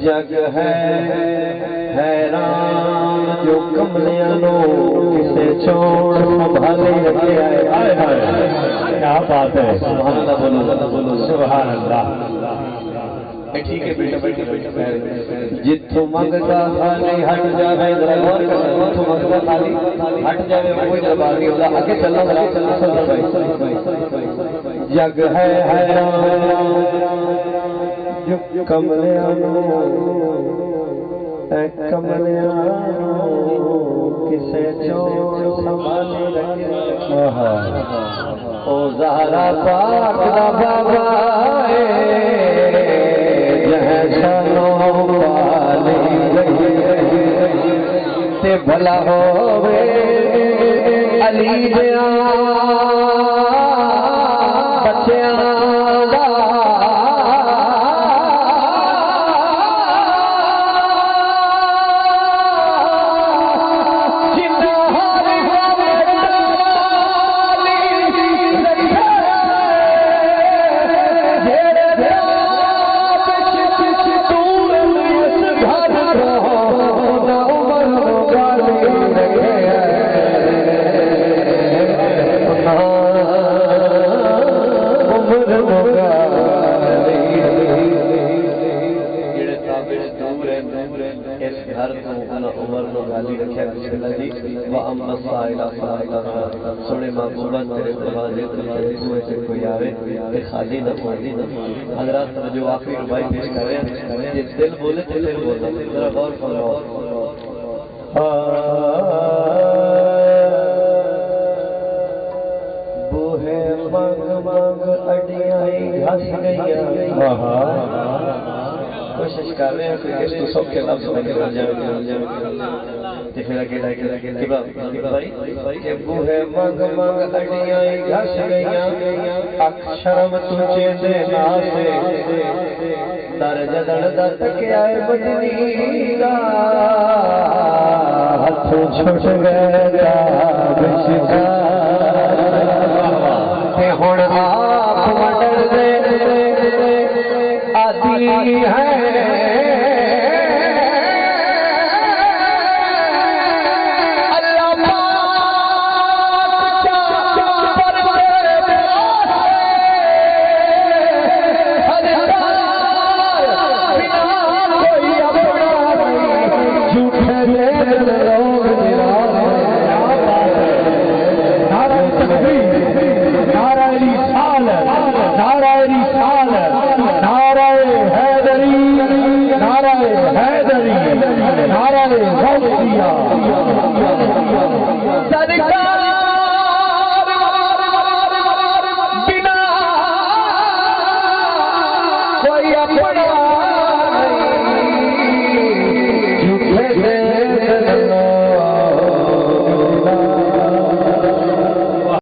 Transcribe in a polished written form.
جگ ہے حیران جو کملیاں نو کسے چھوڑ سنبھالے رکھے آئے کیا بات ہے سبحان اللہ بولو سبحان اللہ ٹھیک ہے بیٹا جتوں منگتا خالی ہٹ جاوے جتوں منگتا خالی ہٹ جاوے کوئی دربار نہیں ہوتا اگے چلنا جگ ہے حیران جو کملیاں کسے چھوڑ سنبھالے رکھے او زہرا پاک دا بابا جہاں شانوں والی تے بھلا ہووے علی دیاں بچیاں دا جڑے دور ہیں اس گھر کو انہاں عمر نو گالی رکھیا بسم اللہ جی واما السائل فلا سونے محبوبہ تیرے دروازے تے کوئی آوے تے خالی نہ ہوئی حضرات جو آخری ربائی پیش کر رہے ہیں یہ دل بولے تو دل بولنا ذرا غور فرماؤ بوہے مانگ مانگ اڈیاں گھس گئیاں کوشش کر رہے ہیں کوئی اس تو سب کے لفظ میں نکل جائے تے پھر اکیلا کہ بھائی کہ بوہے مانگ مانگ اڈیاں گھس گئیاں اک شرم تجھے دے ناسے در جدڑ دا تکیا بدنی دا ہاتھ چھٹ گیا بشکا تے ہن آپ مڈر دے آدھی ہے